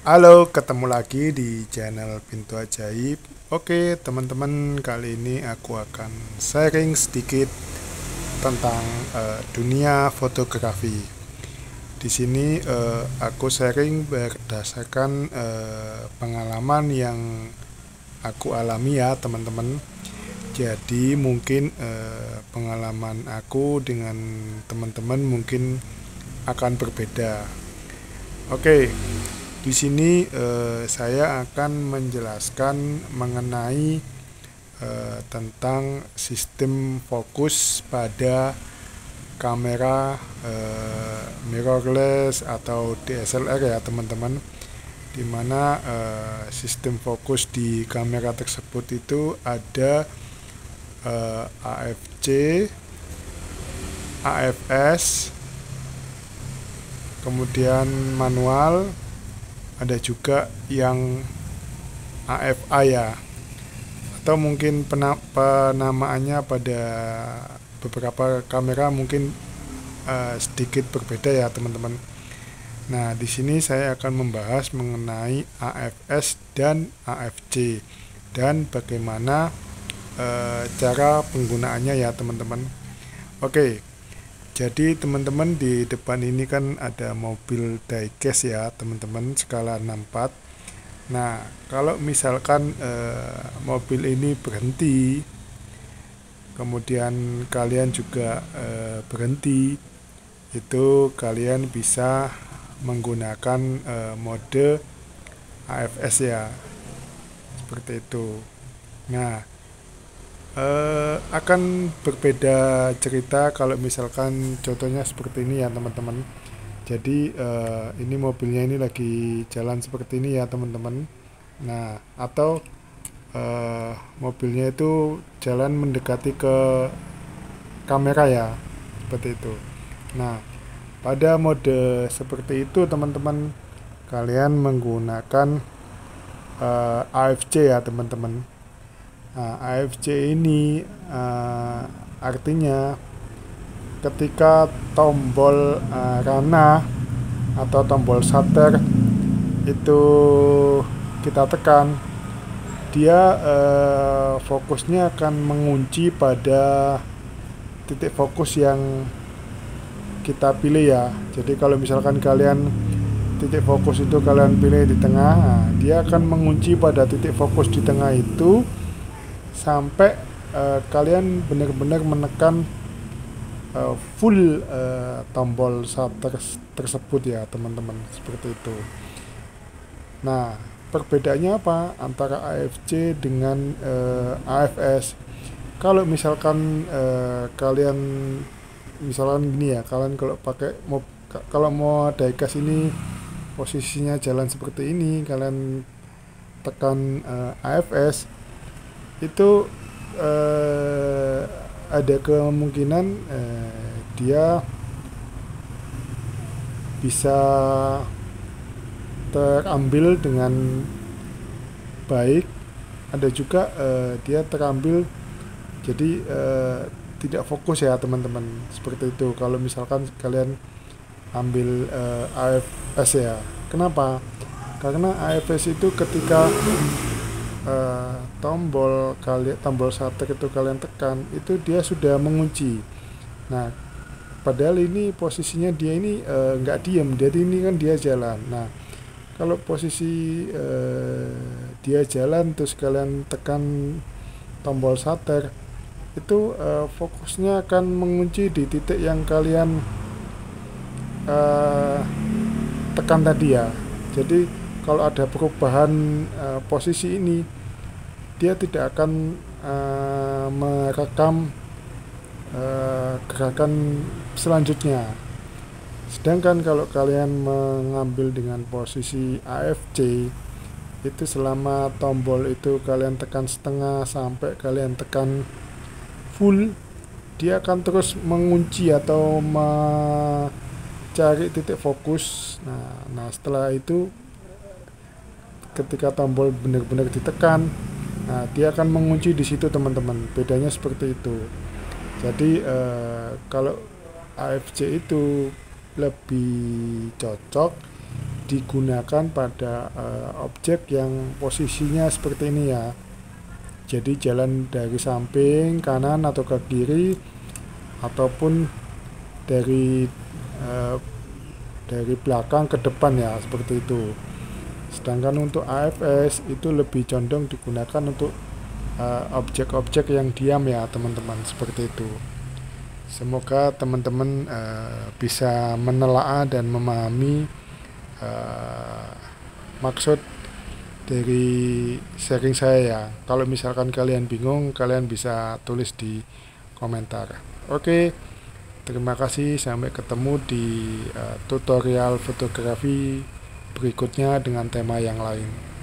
Halo, ketemu lagi di channel Pintu Ajaib. Oke, teman-teman, kali ini aku akan sharing sedikit tentang dunia fotografi. Di sini aku sharing berdasarkan pengalaman yang aku alami ya, teman-teman. Jadi mungkin pengalaman aku dengan teman-teman mungkin akan berbeda. Oke, di sini saya akan menjelaskan mengenai tentang sistem fokus pada kamera mirrorless atau DSLR ya teman-teman, di mana sistem fokus di kamera tersebut itu ada AFC, AFS, kemudian manual, ada juga yang AFA ya, atau mungkin penamaannya pada beberapa kamera mungkin sedikit berbeda ya teman-teman. Nah, di sini saya akan membahas mengenai AFS dan AFC dan bagaimana cara penggunaannya ya teman-teman. Oke, jadi teman-teman, di depan ini kan ada mobil diecast ya teman-teman, skala 64. Nah, kalau misalkan mobil ini berhenti, kemudian kalian juga berhenti, itu kalian bisa menggunakan mode AFS ya, seperti itu. Nah, akan berbeda cerita kalau misalkan contohnya seperti ini ya teman-teman. Jadi ini mobilnya ini lagi jalan seperti ini ya teman-teman. Nah, atau mobilnya itu jalan mendekati ke kamera ya, seperti itu. Nah, pada mode seperti itu teman-teman, kalian menggunakan AFC ya teman-teman. Nah, AFC ini artinya ketika tombol rana atau tombol shutter itu kita tekan, dia fokusnya akan mengunci pada titik fokus yang kita pilih ya. Jadi kalau misalkan kalian titik fokus itu kalian pilih di tengah, nah, dia akan mengunci pada titik fokus di tengah itu sampai kalian benar-benar menekan full tombol shutter tersebut ya teman-teman, seperti itu. Nah, perbedaannya apa antara AFC dengan AFS? Kalau misalkan kalian misalkan gini ya, kalian kalau mau diecast ini posisinya jalan seperti ini, kalian tekan AFS, itu ada kemungkinan dia bisa terambil dengan baik, ada juga dia terambil jadi tidak fokus ya teman-teman, seperti itu kalau misalkan kalian ambil AFS ya. Kenapa? Karena AFS itu ketika tombol shutter itu kalian tekan, itu dia sudah mengunci. Nah, padahal ini posisinya dia ini nggak diem, jadi ini kan dia jalan. Nah, kalau posisi dia jalan terus kalian tekan tombol shutter, itu fokusnya akan mengunci di titik yang kalian tekan tadi ya. Jadi kalau ada perubahan posisi ini, dia tidak akan merekam gerakan selanjutnya. Sedangkan kalau kalian mengambil dengan posisi AFC, itu selama tombol itu kalian tekan setengah sampai kalian tekan full, dia akan terus mengunci atau mencari titik fokus. Nah, setelah itu ketika tombol benar-benar ditekan, nah dia akan mengunci di situ teman-teman. Bedanya seperti itu. Jadi kalau AFC itu lebih cocok digunakan pada objek yang posisinya seperti ini ya. Jadi jalan dari samping kanan atau ke kiri, ataupun dari eh, dari belakang ke depan ya, seperti itu. Sedangkan untuk AFS itu lebih condong digunakan untuk objek-objek yang diam ya teman-teman, seperti itu. Semoga teman-teman bisa menelaah dan memahami maksud dari sharing saya ya. Kalau misalkan kalian bingung, kalian bisa tulis di komentar. Oke, terima kasih. Sampai ketemu di tutorial fotografi berikutnya dengan tema yang lain.